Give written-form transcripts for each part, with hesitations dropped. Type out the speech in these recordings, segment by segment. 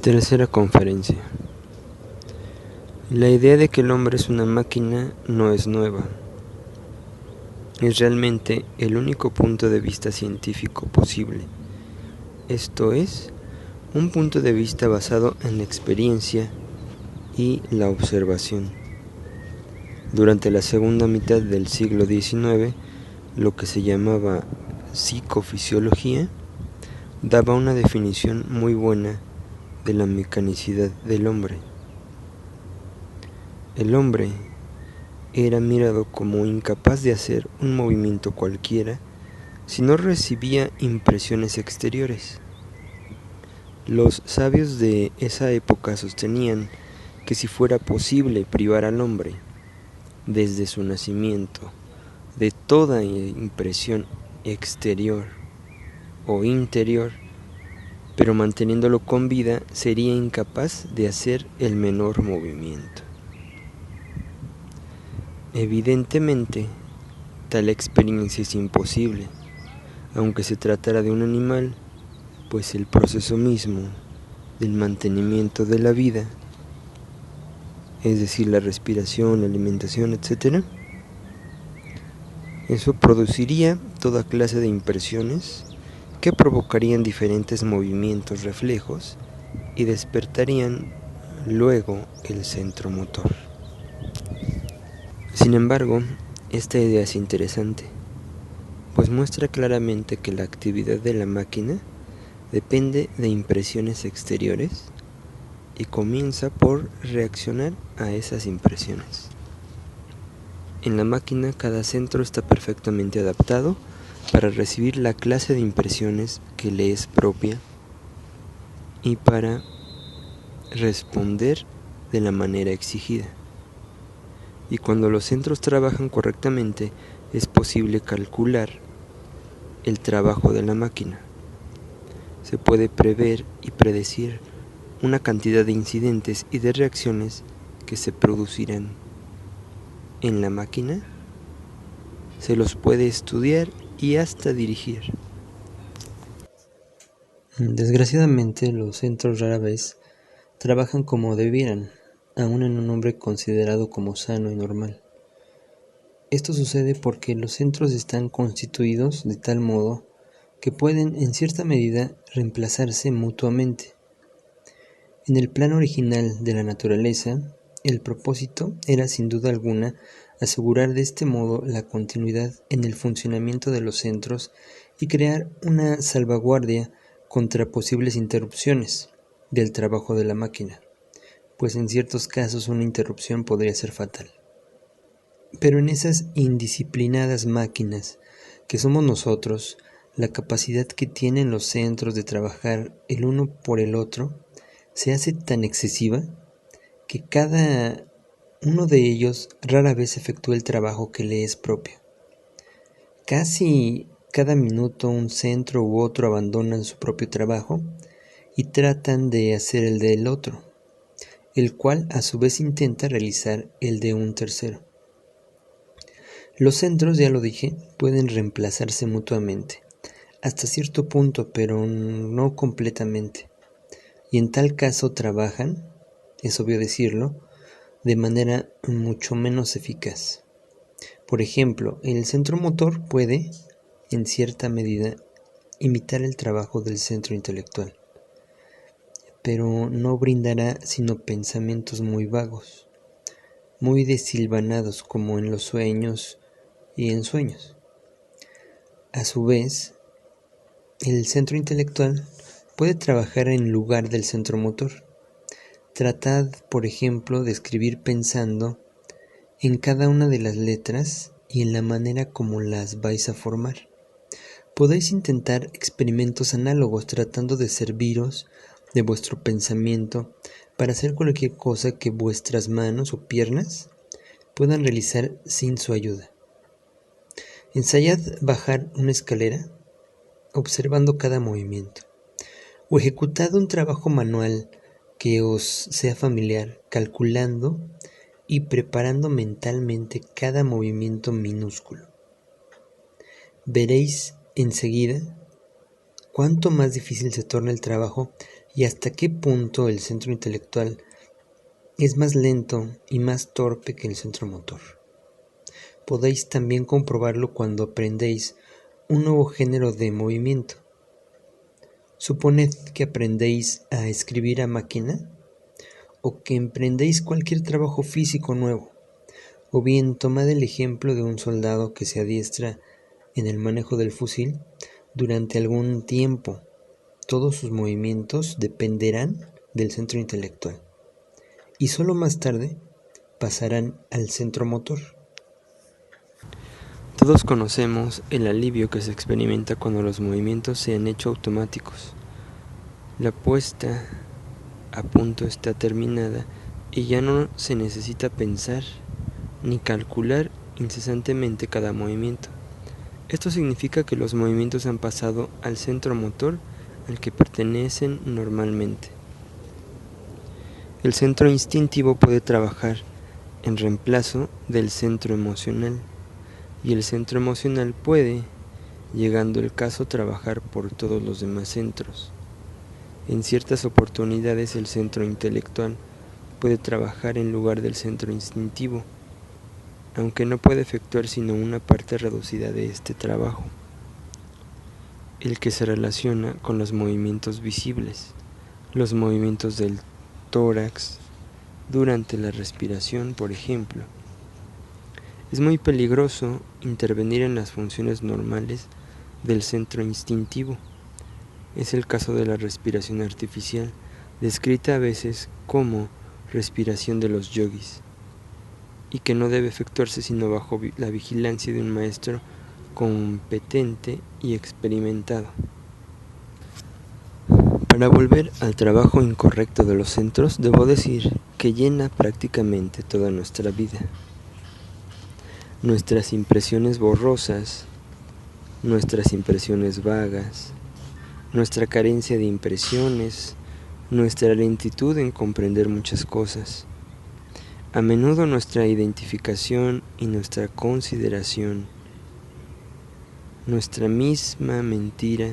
Tercera conferencia. La idea de que el hombre es una máquina no es nueva. Es realmente el único punto de vista científico posible. Esto es, un punto de vista basado en la experiencia y la observación. Durante la segunda mitad del siglo XIX, lo que se llamaba psicofisiología daba una definición muy buena de la mecanicidad del hombre. El hombre era mirado como incapaz de hacer un movimiento cualquiera si no recibía impresiones exteriores. Los sabios de esa época sostenían que si fuera posible privar al hombre, desde su nacimiento, de toda impresión exterior o interior, pero manteniéndolo con vida, sería incapaz de hacer el menor movimiento. Evidentemente, tal experiencia es imposible, aunque se tratara de un animal, pues el proceso mismo del mantenimiento de la vida, es decir, la respiración, la alimentación, etc., eso produciría toda clase de impresiones que provocarían diferentes movimientos reflejos y despertarían luego el centro motor. Sin embargo, esta idea es interesante, pues muestra claramente que la actividad de la máquina depende de impresiones exteriores y comienza por reaccionar a esas impresiones. En la máquina cada centro está perfectamente adaptado para recibir la clase de impresiones que le es propia y para responder de la manera exigida. Y cuando los centros trabajan correctamente, es posible calcular el trabajo de la máquina. Se puede prever y predecir una cantidad de incidentes y de reacciones que se producirán en la máquina. Se los puede estudiar y hasta dirigir. Desgraciadamente, los centros rara vez trabajan como debieran, aún en un hombre considerado como sano y normal. Esto sucede porque los centros están constituidos de tal modo que pueden, en cierta medida, reemplazarse mutuamente. En el plan original de la naturaleza, el propósito era sin duda alguna asegurar de este modo la continuidad en el funcionamiento de los centros y crear una salvaguardia contra posibles interrupciones del trabajo de la máquina, pues en ciertos casos una interrupción podría ser fatal. Pero en esas indisciplinadas máquinas que somos nosotros, la capacidad que tienen los centros de trabajar el uno por el otro se hace tan excesiva que cada uno de ellos rara vez efectúa el trabajo que le es propio. Casi cada minuto un centro u otro abandonan su propio trabajo y tratan de hacer el del otro, el cual a su vez intenta realizar el de un tercero. Los centros, ya lo dije, pueden reemplazarse mutuamente, hasta cierto punto, pero no completamente. Y en tal caso trabajan, es obvio decirlo, de manera mucho menos eficaz. Por ejemplo, el centro motor puede, en cierta medida, imitar el trabajo del centro intelectual, pero no brindará sino pensamientos muy vagos, muy desilvanados como en los sueños y en sueños. A su vez, el centro intelectual puede trabajar en lugar del centro motor. Tratad, por ejemplo, de escribir pensando en cada una de las letras y en la manera como las vais a formar. Podéis intentar experimentos análogos tratando de serviros de vuestro pensamiento para hacer cualquier cosa que vuestras manos o piernas puedan realizar sin su ayuda. Ensayad bajar una escalera observando cada movimiento, o ejecutad un trabajo manual que os sea familiar, calculando y preparando mentalmente cada movimiento minúsculo. Veréis enseguida cuánto más difícil se torna el trabajo y hasta qué punto el centro intelectual es más lento y más torpe que el centro motor. Podéis también comprobarlo cuando aprendéis un nuevo género de movimiento. Suponed que aprendéis a escribir a máquina o que emprendéis cualquier trabajo físico nuevo, o bien tomad el ejemplo de un soldado que se adiestra en el manejo del fusil durante algún tiempo. Todos sus movimientos dependerán del centro intelectual y solo más tarde pasarán al centro motor. Todos conocemos el alivio que se experimenta cuando los movimientos se han hecho automáticos. La puesta a punto está terminada y ya no se necesita pensar ni calcular incesantemente cada movimiento. Esto significa que los movimientos han pasado al centro motor al que pertenecen normalmente. El centro instintivo puede trabajar en reemplazo del centro emocional, y el centro emocional puede, llegando el caso, trabajar por todos los demás centros. En ciertas oportunidades el centro intelectual puede trabajar en lugar del centro instintivo, aunque no puede efectuar sino una parte reducida de este trabajo, el que se relaciona con los movimientos visibles, los movimientos del tórax durante la respiración, por ejemplo. Es muy peligroso intervenir en las funciones normales del centro instintivo. Es el caso de la respiración artificial, descrita a veces como respiración de los yogis, y que no debe efectuarse sino bajo la vigilancia de un maestro competente y experimentado. Para volver al trabajo incorrecto de los centros, debo decir que llena prácticamente toda nuestra vida. Nuestras impresiones borrosas, nuestras impresiones vagas, nuestra carencia de impresiones, nuestra lentitud en comprender muchas cosas, a menudo nuestra identificación y nuestra consideración, nuestra misma mentira,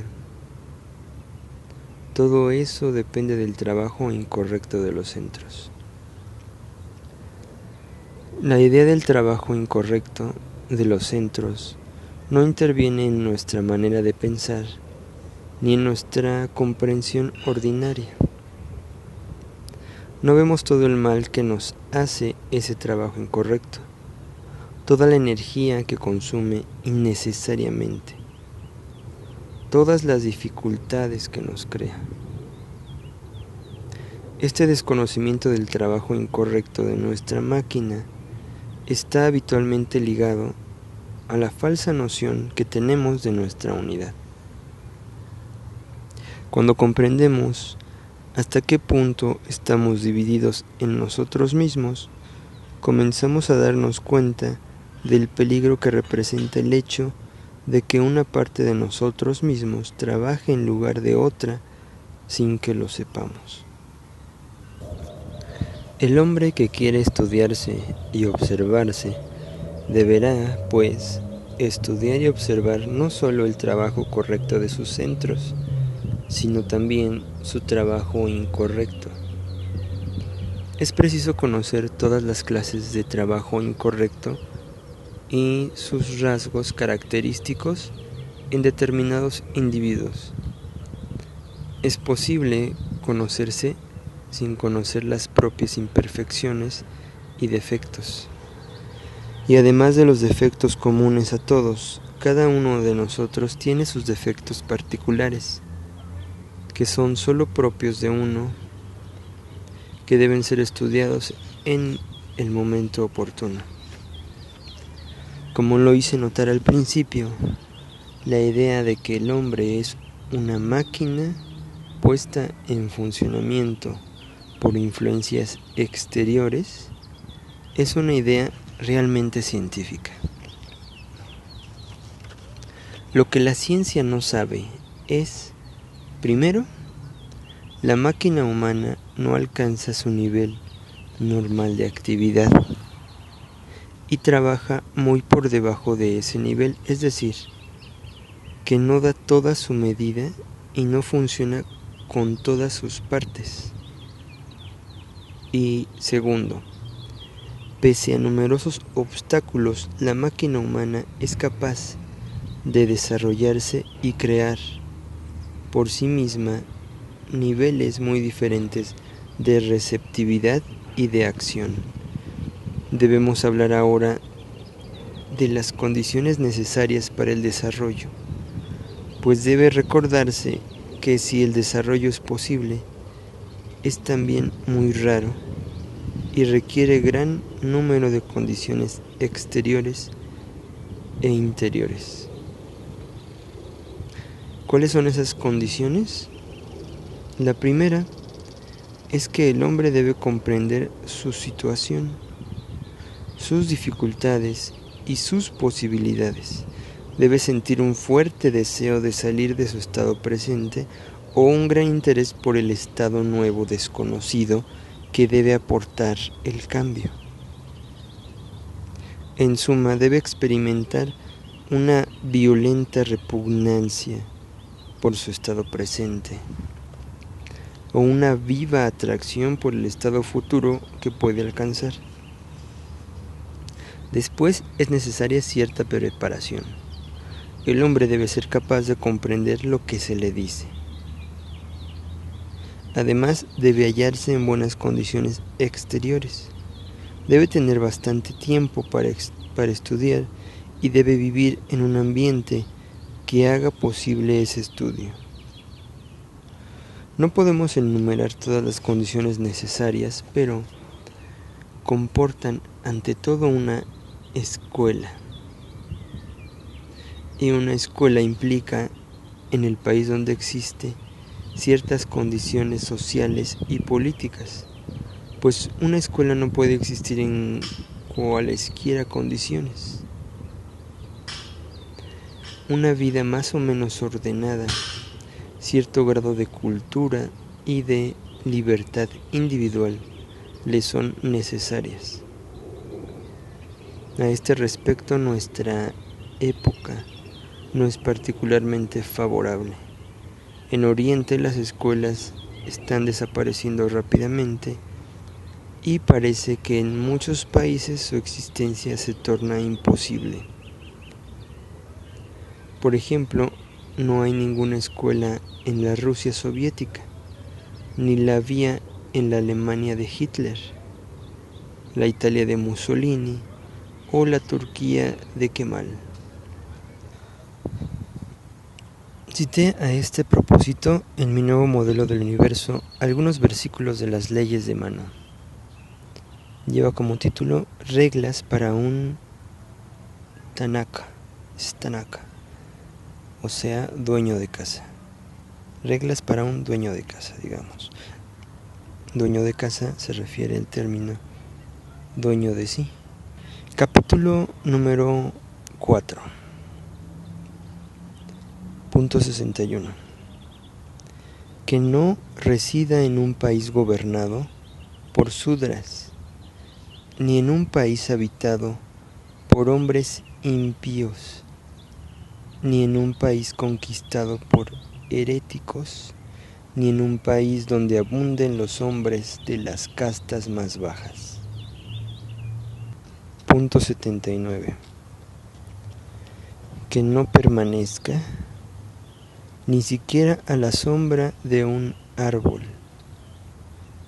todo eso depende del trabajo incorrecto de los centros. La idea del trabajo incorrecto de los centros no interviene en nuestra manera de pensar ni en nuestra comprensión ordinaria. No vemos todo el mal que nos hace ese trabajo incorrecto, toda la energía que consume innecesariamente, todas las dificultades que nos crea. Este desconocimiento del trabajo incorrecto de nuestra máquina está habitualmente ligado a la falsa noción que tenemos de nuestra unidad. Cuando comprendemos hasta qué punto estamos divididos en nosotros mismos, comenzamos a darnos cuenta del peligro que representa el hecho de que una parte de nosotros mismos trabaje en lugar de otra sin que lo sepamos. El hombre que quiere estudiarse y observarse deberá, pues, estudiar y observar no solo el trabajo correcto de sus centros, sino también su trabajo incorrecto. Es preciso conocer todas las clases de trabajo incorrecto y sus rasgos característicos en determinados individuos. Es posible conocerse sin conocer las propias imperfecciones y defectos. Y además de los defectos comunes a todos, cada uno de nosotros tiene sus defectos particulares, que son solo propios de uno, que deben ser estudiados en el momento oportuno. Como lo hice notar al principio, la idea de que el hombre es una máquina puesta en funcionamiento por influencias exteriores es una idea realmente científica. Lo que la ciencia no sabe es, primero, la máquina humana no alcanza su nivel normal de actividad y trabaja muy por debajo de ese nivel, es decir, que no da toda su medida y no funciona con todas sus partes. Y segundo, pese a numerosos obstáculos, la máquina humana es capaz de desarrollarse y crear por sí misma niveles muy diferentes de receptividad y de acción. Debemos hablar ahora de las condiciones necesarias para el desarrollo, pues debe recordarse que si el desarrollo es posible, es también muy raro y requiere gran número de condiciones exteriores e interiores. ¿Cuáles son esas condiciones? La primera es que el hombre debe comprender su situación, sus dificultades y sus posibilidades. Debe sentir un fuerte deseo de salir de su estado presente o un gran interés por el estado nuevo desconocido que debe aportar el cambio. En suma, debe experimentar una violenta repugnancia por su estado presente o una viva atracción por el estado futuro que puede alcanzar. Después es necesaria cierta preparación. El hombre debe ser capaz de comprender lo que se le dice. Además, debe hallarse en buenas condiciones exteriores. Debe tener bastante tiempo para estudiar y debe vivir en un ambiente que haga posible ese estudio. No podemos enumerar todas las condiciones necesarias, pero comportan ante todo una escuela. Y una escuela implica, en el país donde existe, ciertas condiciones sociales y políticas, pues una escuela no puede existir en cualesquiera condiciones. Una vida más o menos ordenada, cierto grado de cultura y de libertad individual le son necesarias. A este respecto, nuestra época no es particularmente favorable. En Oriente las escuelas están desapareciendo rápidamente y parece que en muchos países su existencia se torna imposible. Por ejemplo, no hay ninguna escuela en la Rusia soviética, ni la había en la Alemania de Hitler, la Italia de Mussolini o la Turquía de Kemal. Cité a este propósito en mi nuevo modelo del universo algunos versículos de las leyes de Manu. Lleva como título Reglas para un Tanaka, o sea, dueño de casa. Reglas para un dueño de casa, digamos. Dueño de casa se refiere al término dueño de sí. Capítulo número 4. Punto 61. Que no resida en un país gobernado por sudras, ni en un país habitado por hombres impíos, ni en un país conquistado por heréticos, ni en un país donde abunden los hombres de las castas más bajas. Punto 79. Que no permanezca ni siquiera a la sombra de un árbol,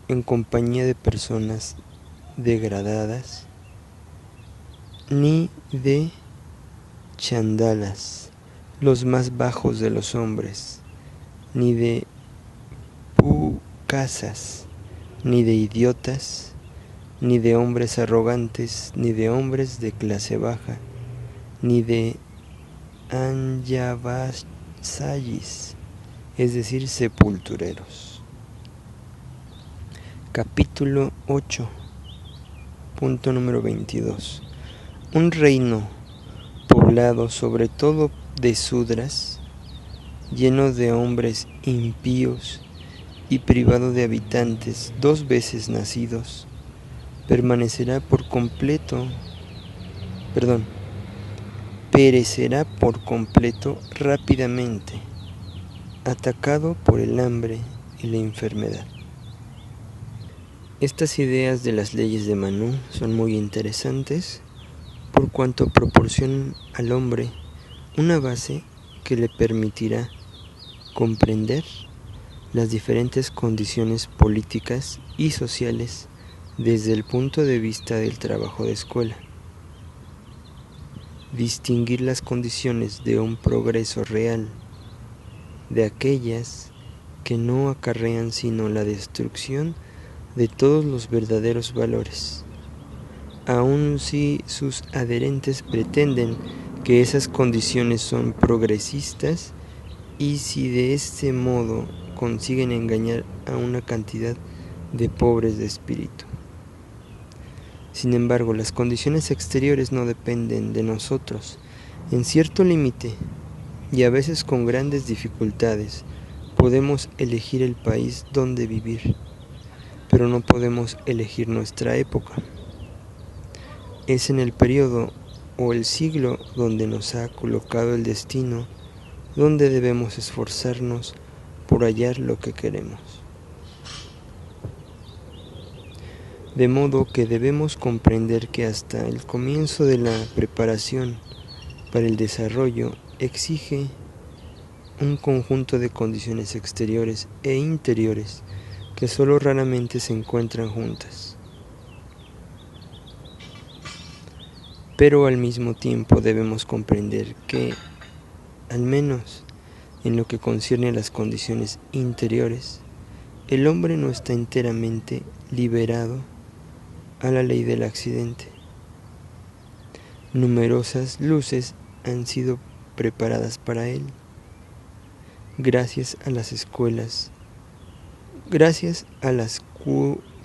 en compañía de personas degradadas, ni de chandalas, los más bajos de los hombres, ni de pucasas, ni de idiotas, ni de hombres arrogantes, ni de hombres de clase baja, ni de anyavasayis, es decir, sepultureros. Capítulo 8. Punto número 22. Un reino poblado sobre todo de sudras, lleno de hombres impíos y privado de habitantes 2 veces nacidos, perecerá por completo rápidamente, atacado por el hambre y la enfermedad. Estas ideas de las leyes de Manu son muy interesantes por cuanto proporcionan al hombre una base que le permitirá comprender las diferentes condiciones políticas y sociales desde el punto de vista del trabajo de escuela. Distinguir las condiciones de un progreso real de aquellas que no acarrean sino la destrucción de todos los verdaderos valores, aun si sus adherentes pretenden que esas condiciones son progresistas y si de este modo consiguen engañar a una cantidad de pobres de espíritu. Sin embargo, las condiciones exteriores no dependen de nosotros. En cierto límite, y a veces con grandes dificultades, podemos elegir el país donde vivir, pero no podemos elegir nuestra época. Es en el periodo o el siglo donde nos ha colocado el destino, donde debemos esforzarnos por hallar lo que queremos. De modo que debemos comprender que hasta el comienzo de la preparación para el desarrollo exige un conjunto de condiciones exteriores e interiores que solo raramente se encuentran juntas. Pero al mismo tiempo debemos comprender que, al menos en lo que concierne a las condiciones interiores, el hombre no está enteramente liberado a la ley del accidente. Numerosas luces han sido preparadas para él, gracias a las escuelas, gracias a las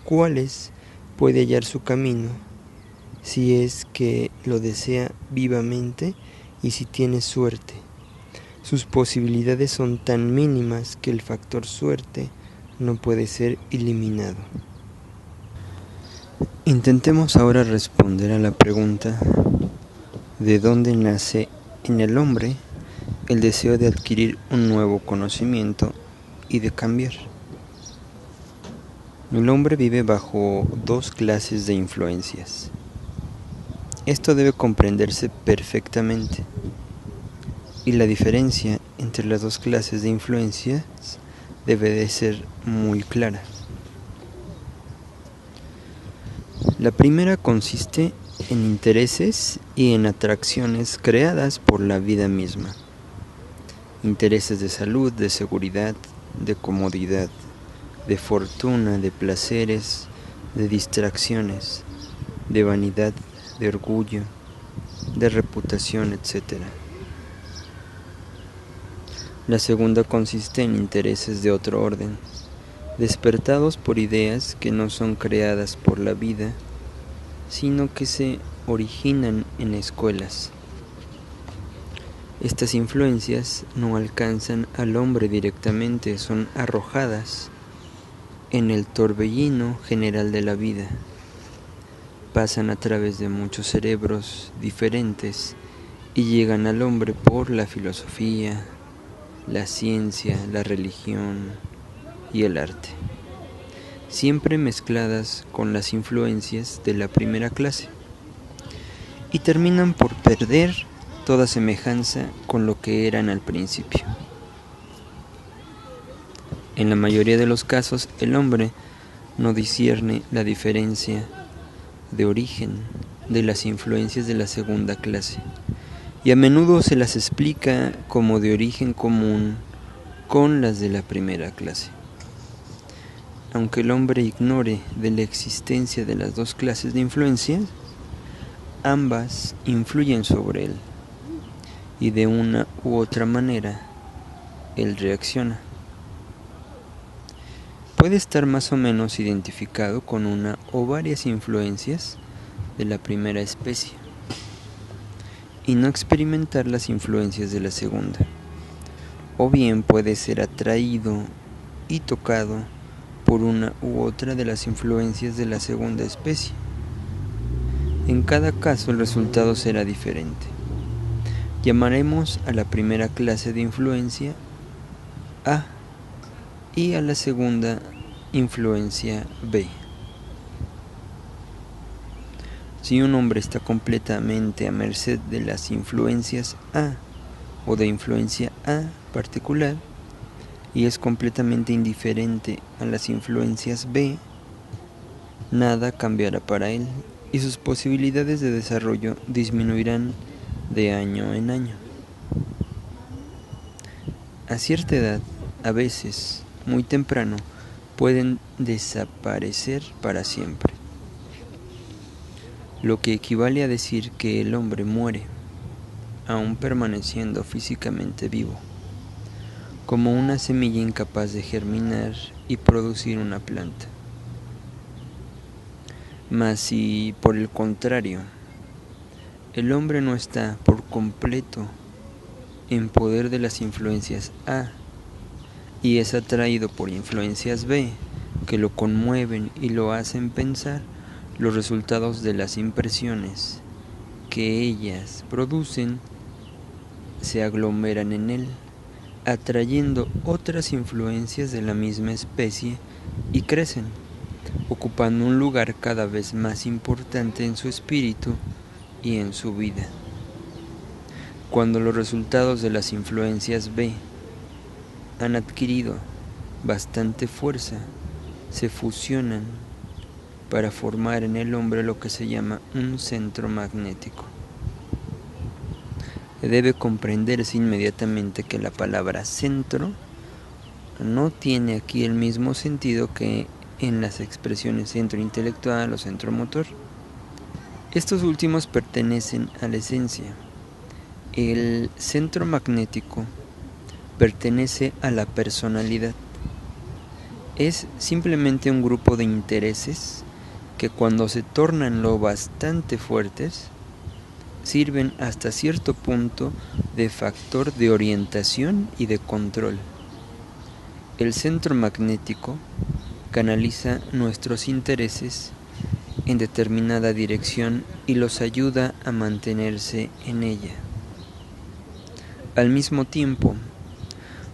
cuales puede hallar su camino, si es que lo desea vivamente y si tiene suerte. Sus posibilidades son tan mínimas que el factor suerte no puede ser eliminado. Intentemos ahora responder a la pregunta: ¿de dónde nace en el hombre el deseo de adquirir un nuevo conocimiento y de cambiar? El hombre vive bajo dos clases de influencias. Esto debe comprenderse perfectamente, y la diferencia entre las dos clases de influencias debe de ser muy clara. La primera consiste en intereses y en atracciones creadas por la vida misma. Intereses de salud, de seguridad, de comodidad, de fortuna, de placeres, de distracciones, de vanidad, de orgullo, de reputación, etc. La segunda consiste en intereses de otro orden, despertados por ideas que no son creadas por la vida, sino que se originan en escuelas. Estas influencias no alcanzan al hombre directamente, son arrojadas en el torbellino general de la vida. Pasan a través de muchos cerebros diferentes y llegan al hombre por la filosofía, la ciencia, la religión y el arte, siempre mezcladas con las influencias de la primera clase, y terminan por perder toda semejanza con lo que eran al principio. En la mayoría de los casos, el hombre no discierne la diferencia de origen de las influencias de la segunda clase, y a menudo se las explica como de origen común con las de la primera clase. Aunque el hombre ignore de la existencia de las dos clases de influencias, ambas influyen sobre él, y de una u otra manera, él reacciona. Puede estar más o menos identificado con una o varias influencias de la primera especie, y no experimentar las influencias de la segunda, o bien puede ser atraído y tocado por una u otra de las influencias de la segunda especie. En cada caso el resultado será diferente. Llamaremos a la primera clase de influencia A y a la segunda influencia B. Si un hombre está completamente a merced de las influencias A o de influencia A particular y es completamente indiferente a las influencias B, nada cambiará para él y sus posibilidades de desarrollo disminuirán de año en año. A cierta edad, a veces, muy temprano, pueden desaparecer para siempre, lo que equivale a decir que el hombre muere, aún permaneciendo físicamente vivo, como una semilla incapaz de germinar y producir una planta. Mas si, por el contrario, el hombre no está por completo en poder de las influencias A y es atraído por influencias B que lo conmueven y lo hacen pensar, los resultados de las impresiones que ellas producen se aglomeran en él, atrayendo otras influencias de la misma especie y crecen, ocupando un lugar cada vez más importante en su espíritu y en su vida. Cuando los resultados de las influencias B han adquirido bastante fuerza, se fusionan para formar en el hombre lo que se llama un centro magnético. Debe comprenderse inmediatamente que la palabra centro no tiene aquí el mismo sentido que en las expresiones centro intelectual o centro motor. Estos últimos pertenecen a la esencia. El centro magnético pertenece a la personalidad. Es simplemente un grupo de intereses que cuando se tornan lo bastante fuertes, sirven hasta cierto punto de factor de orientación y de control. El centro magnético canaliza nuestros intereses en determinada dirección y los ayuda a mantenerse en ella. Al mismo tiempo,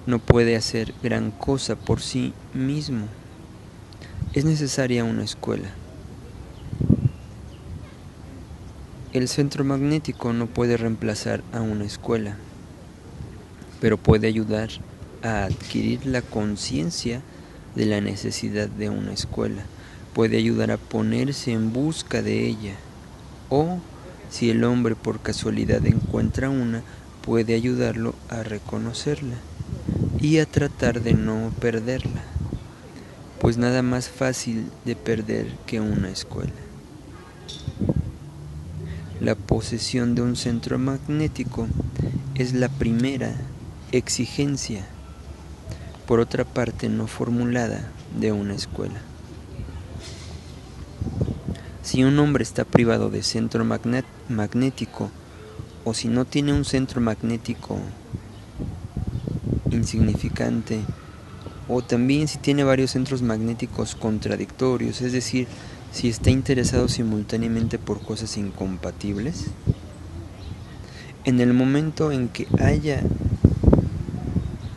no puede hacer gran cosa por sí mismo. Es necesaria una escuela. El centro magnético no puede reemplazar a una escuela, pero puede ayudar a adquirir la conciencia de la necesidad de una escuela. Puede ayudar a ponerse en busca de ella, o, si el hombre por casualidad encuentra una, puede ayudarlo a reconocerla y a tratar de no perderla, pues nada más fácil de perder que una escuela. La posesión de un centro magnético es la primera exigencia, por otra parte no formulada, de una escuela. Si un hombre está privado de centro magnético, o si no tiene un centro magnético insignificante, o también si tiene varios centros magnéticos contradictorios, es decir, si está interesado simultáneamente por cosas incompatibles, en el momento en que haya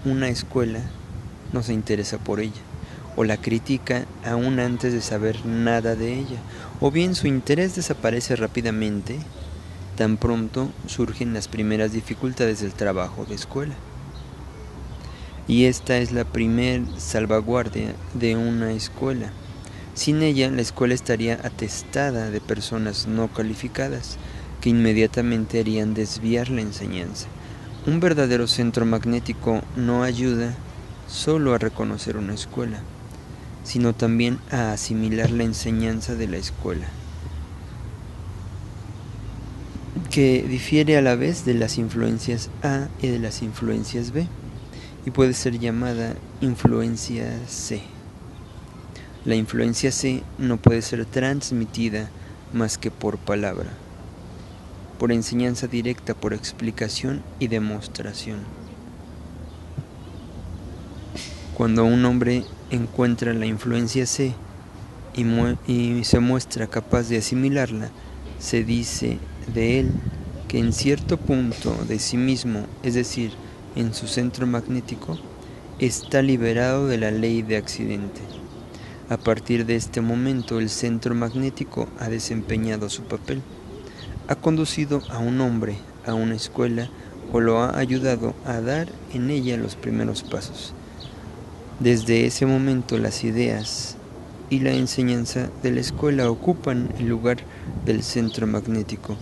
una escuela, no se interesa por ella, o la critica aún antes de saber nada de ella, o bien su interés desaparece rápidamente, tan pronto surgen las primeras dificultades del trabajo de escuela. Y esta es la primer salvaguardia de una escuela. Sin ella, la escuela estaría atestada de personas no calificadas, que inmediatamente harían desviar la enseñanza. Un verdadero centro magnético no ayuda solo a reconocer una escuela, sino también a asimilar la enseñanza de la escuela, que difiere a la vez de las influencias A y de las influencias B, y puede ser llamada influencia C. La influencia C no puede ser transmitida más que por palabra, por enseñanza directa, por explicación y demostración. Cuando un hombre encuentra la influencia C y se muestra capaz de asimilarla, se dice de él que en cierto punto de sí mismo, es decir, en su centro magnético, está liberado de la ley de accidente. A partir de este momento, el centro magnético ha desempeñado su papel. Ha conducido a un hombre a una escuela o lo ha ayudado a dar en ella los primeros pasos. Desde ese momento, las ideas y la enseñanza de la escuela ocupan el lugar del centro magnético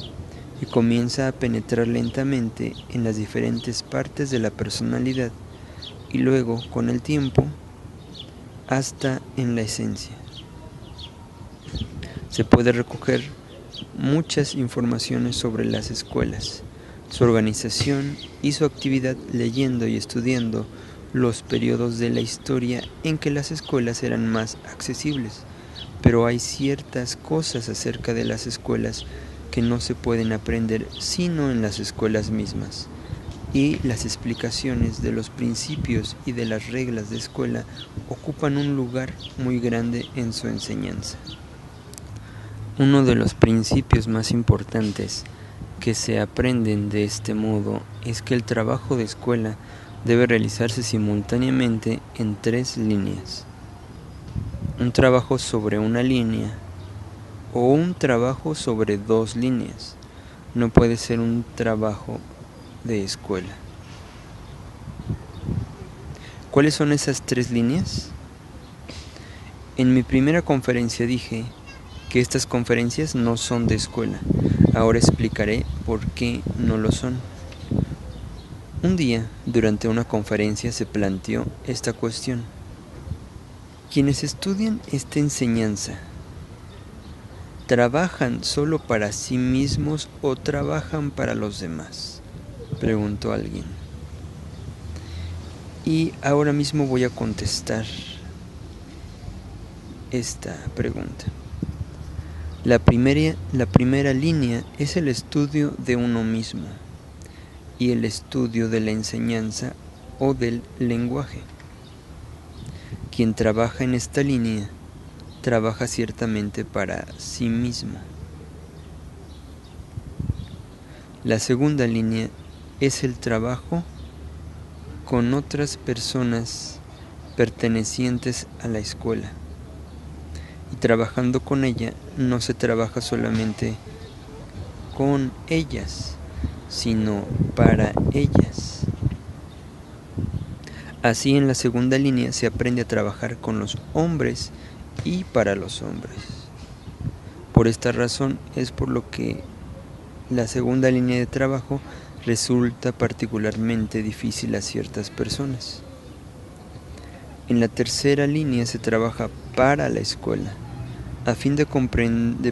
y comienza a penetrar lentamente en las diferentes partes de la personalidad y luego, con el tiempo, hasta en la esencia. Se puede recoger muchas informaciones sobre las escuelas, su organización y su actividad leyendo y estudiando los periodos de la historia en que las escuelas eran más accesibles, pero hay ciertas cosas acerca de las escuelas que no se pueden aprender sino en las escuelas mismas, y las explicaciones de los principios y de las reglas de escuela ocupan un lugar muy grande en su enseñanza. Uno de los principios más importantes que se aprenden de este modo es que el trabajo de escuela debe realizarse simultáneamente en 3 líneas. Un trabajo sobre una línea o un trabajo sobre 2 líneas. No puede ser un trabajo de escuela. ¿Cuáles son esas 3 líneas? En mi primera conferencia dije que estas conferencias no son de escuela. Ahora explicaré por qué no lo son. Un día, durante una conferencia, se planteó esta cuestión. Quienes estudian esta enseñanza, ¿trabajan solo para sí mismos o trabajan para los demás?, preguntó alguien. Y ahora mismo voy a contestar esta pregunta. La primera línea es el estudio de uno mismo y el estudio de la enseñanza o del lenguaje. Quien trabaja en esta línea trabaja ciertamente para sí mismo. La segunda línea es el trabajo con otras personas pertenecientes a la escuela. Y trabajando con ella no se trabaja solamente con ellas, sino para ellas. Así, en la segunda línea se aprende a trabajar con los hombres y para los hombres. Por esta razón es por lo que la segunda línea de trabajo resulta particularmente difícil a ciertas personas. En la tercera línea se trabaja para la escuela. A fin de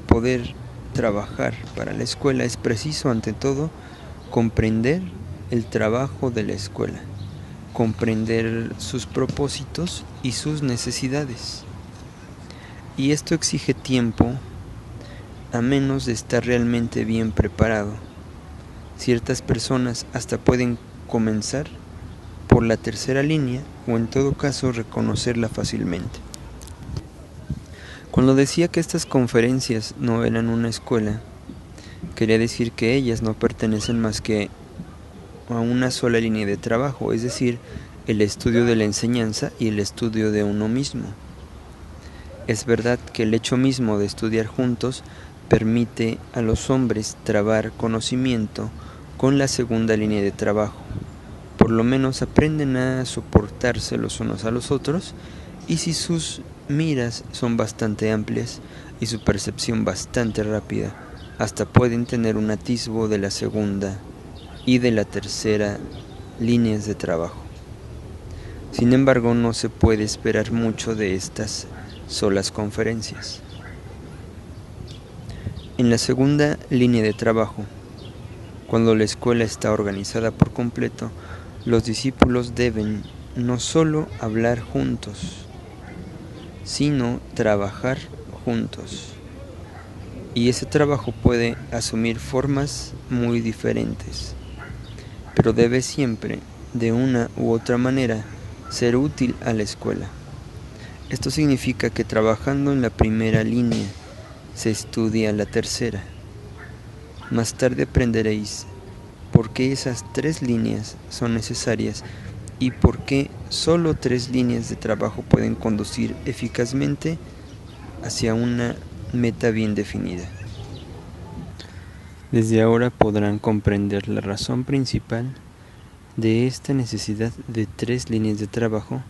poder trabajar para la escuela es preciso, ante todo, comprender el trabajo de la escuela, comprender sus propósitos y sus necesidades. Y esto exige tiempo, a menos de estar realmente bien preparado. Ciertas personas hasta pueden comenzar por la tercera línea o en todo caso reconocerla fácilmente. Cuando decía que estas conferencias no eran una escuela, quería decir que ellas no pertenecen más que a una sola línea de trabajo, es decir, el estudio de la enseñanza y el estudio de uno mismo. Es verdad que el hecho mismo de estudiar juntos permite a los hombres trabar conocimiento con la segunda línea de trabajo. Por lo menos aprenden a soportarse los unos a los otros, y si sus miras son bastante amplias y su percepción bastante rápida, hasta pueden tener un atisbo de la segunda y de la tercera líneas de trabajo. Sin embargo, no se puede esperar mucho de estas solas conferencias. En la segunda línea de trabajo, cuando la escuela está organizada por completo, los discípulos deben no solo hablar juntos, sino trabajar juntos. Y ese trabajo puede asumir formas muy diferentes, pero debe siempre, de una u otra manera, ser útil a la escuela. Esto significa que trabajando en la primera línea, se estudia la tercera. Más tarde aprenderéis por qué esas 3 líneas son necesarias y por qué solo 3 líneas de trabajo pueden conducir eficazmente hacia una meta bien definida. Desde ahora podrán comprender la razón principal de esta necesidad de 3 líneas de trabajo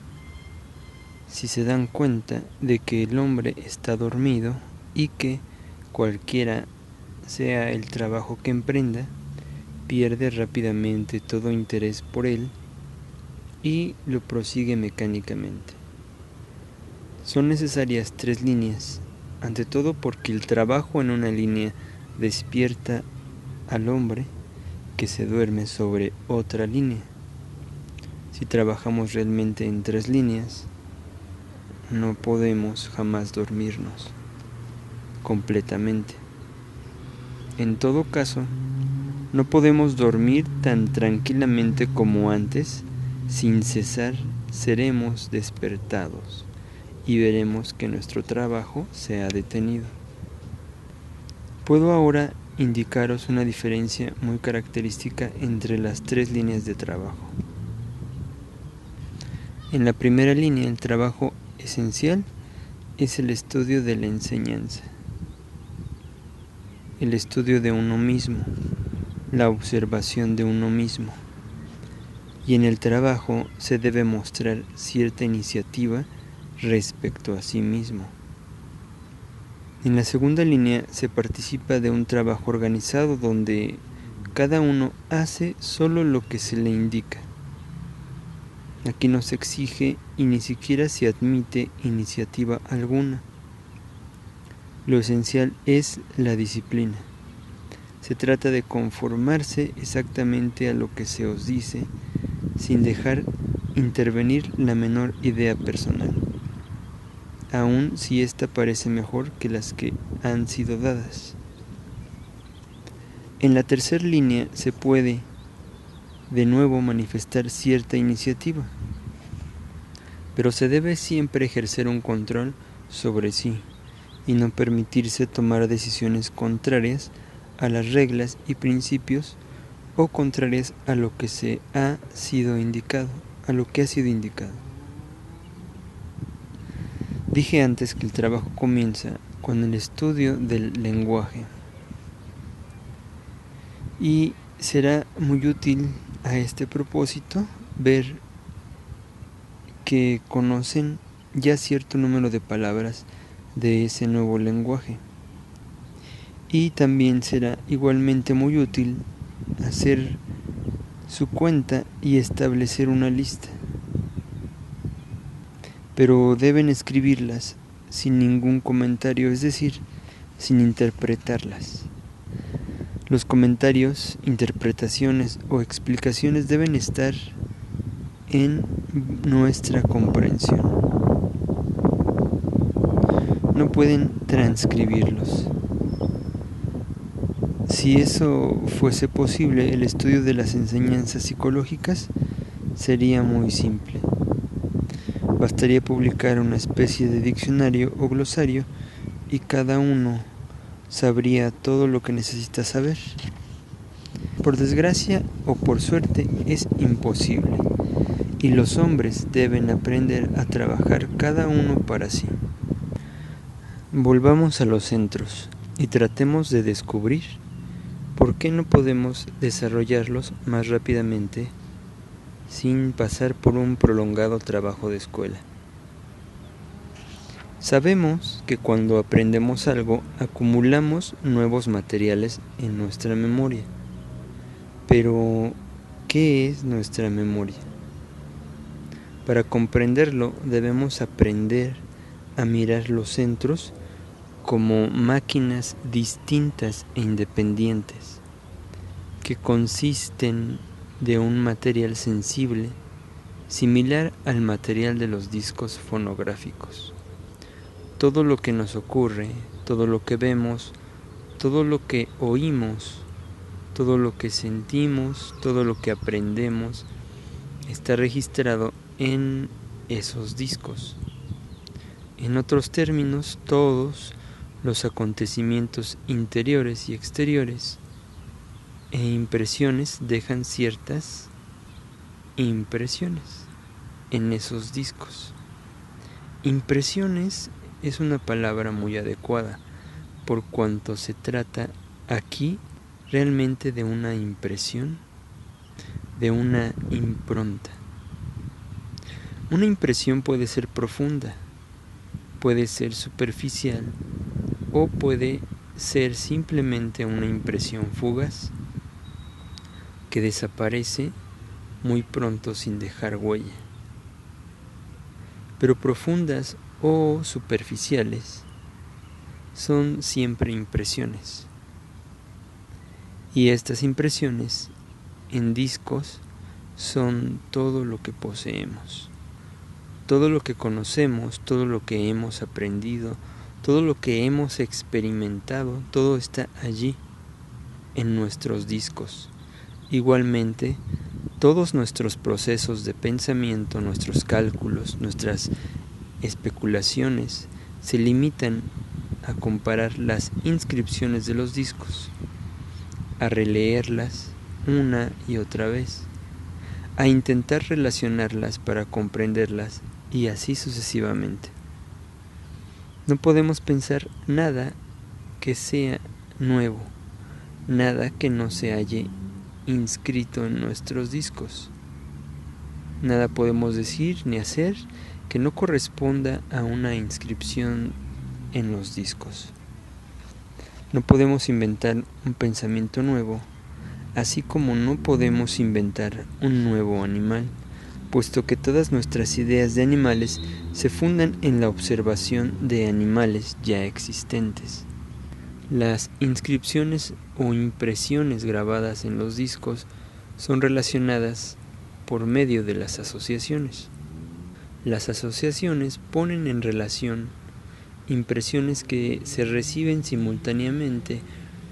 si se dan cuenta de que el hombre está dormido y que cualquiera sea el trabajo que emprenda, pierde rápidamente todo interés por él y lo prosigue mecánicamente. Son necesarias 3 líneas, ante todo porque el trabajo en una línea despierta al hombre que se duerme sobre otra línea. Si trabajamos realmente en 3 líneas, no podemos jamás dormirnos completamente. En todo caso, no podemos dormir tan tranquilamente como antes. Sin cesar seremos despertados y veremos que nuestro trabajo se ha detenido. Puedo ahora indicaros una diferencia muy característica entre las 3 líneas de trabajo. En la primera línea, el trabajo esencial es el estudio de la enseñanza, el estudio de uno mismo, la observación de uno mismo. Y en el trabajo se debe mostrar cierta iniciativa respecto a sí mismo. En la segunda línea se participa de un trabajo organizado donde cada uno hace solo lo que se le indica. Aquí no se exige y ni siquiera se admite iniciativa alguna. Lo esencial es la disciplina. Se trata de conformarse exactamente a lo que se os dice, sin dejar intervenir la menor idea personal, aun si ésta parece mejor que las que han sido dadas. En la tercera línea se puede, de nuevo, manifestar cierta iniciativa, pero se debe siempre ejercer un control sobre sí y no permitirse tomar decisiones contrarias a las reglas y principios o contrarias a lo que ha sido indicado. Dije antes que el trabajo comienza con el estudio del lenguaje y será muy útil a este propósito ver que conocen ya cierto número de palabras de ese nuevo lenguaje. Y también será igualmente muy útil hacer su cuenta y establecer una lista. Pero deben escribirlas sin ningún comentario, es decir, sin interpretarlas. Los comentarios, interpretaciones o explicaciones deben estar en nuestra comprensión. No pueden transcribirlos. Si eso fuese posible, el estudio de las enseñanzas psicológicas sería muy simple. Bastaría publicar una especie de diccionario o glosario y cada uno sabría todo lo que necesita saber. Por desgracia o por suerte es imposible, y los hombres deben aprender a trabajar cada uno para sí. Volvamos a los centros y tratemos de descubrir por qué no podemos desarrollarlos más rápidamente sin pasar por un prolongado trabajo de escuela. Sabemos que cuando aprendemos algo, acumulamos nuevos materiales en nuestra memoria. Pero, ¿qué es nuestra memoria? Para comprenderlo, debemos aprender a mirar los centros como máquinas distintas e independientes, que consisten de un material sensible, similar al material de los discos fonográficos. Todo lo que nos ocurre, todo lo que vemos, todo lo que oímos, todo lo que sentimos, todo lo que aprendemos, está registrado en esos discos. En otros términos, todos los acontecimientos interiores y exteriores e impresiones dejan ciertas impresiones en esos discos. Impresiones es una palabra muy adecuada, por cuanto se trata aquí realmente de una impresión, de una impronta. Una impresión puede ser profunda, puede ser superficial o puede ser simplemente una impresión fugaz que desaparece muy pronto sin dejar huella. Pero profundas o superficiales son siempre impresiones. Y estas impresiones en discos son todo lo que poseemos, todo lo que conocemos, todo lo que hemos aprendido, todo lo que hemos experimentado, todo está allí en nuestros discos. Igualmente, todos nuestros procesos de pensamiento, nuestros cálculos, nuestras especulaciones se limitan a comparar las inscripciones de los discos, a releerlas una y otra vez, a intentar relacionarlas para comprenderlas y así sucesivamente. No podemos pensar nada que sea nuevo, nada que no se halle inscrito en nuestros discos. Nada podemos decir ni hacer que no corresponda a una inscripción en los discos. No podemos inventar un pensamiento nuevo, así como no podemos inventar un nuevo animal, puesto que todas nuestras ideas de animales se fundan en la observación de animales ya existentes. Las inscripciones o impresiones grabadas en los discos son relacionadas por medio de las asociaciones. Las asociaciones ponen en relación impresiones que se reciben simultáneamente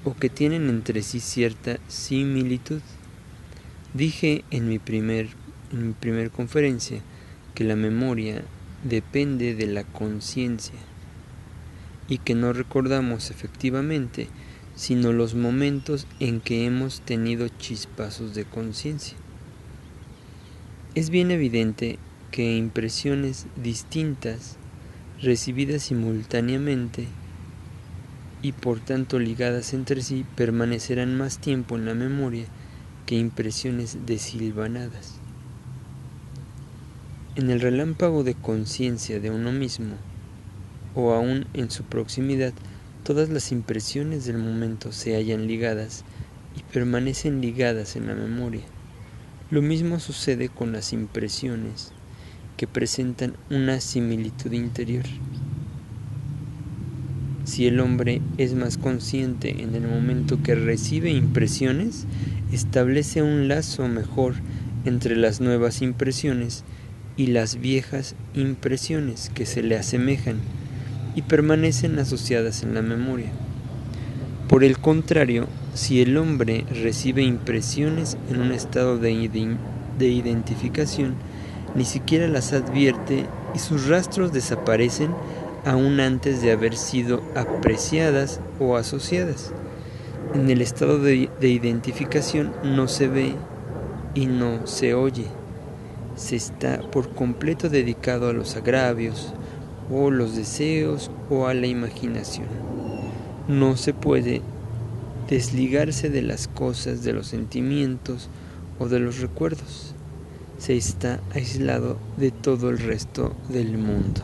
o que tienen entre sí cierta similitud. Dije en mi primer conferencia que la memoria depende de la conciencia y que no recordamos efectivamente sino los momentos en que hemos tenido chispazos de conciencia. Es bien evidente que impresiones distintas, recibidas simultáneamente y por tanto ligadas entre sí, permanecerán más tiempo en la memoria que impresiones desilvanadas. En el relámpago de conciencia de uno mismo, o aún en su proximidad, todas las impresiones del momento se hallan ligadas y permanecen ligadas en la memoria. Lo mismo sucede con las impresiones que presentan una similitud interior. Si el hombre es más consciente en el momento que recibe impresiones, establece un lazo mejor entre las nuevas impresiones y las viejas impresiones que se le asemejan y permanecen asociadas en la memoria. Por el contrario, si el hombre recibe impresiones en un estado de identificación, ni siquiera las advierte y sus rastros desaparecen aún antes de haber sido apreciadas o asociadas. En el estado de identificación no se ve y no se oye. Se está por completo dedicado a los agravios, o los deseos, o a la imaginación. No se puede desligarse de las cosas, de los sentimientos o de los recuerdos. Se está aislado de todo el resto del mundo.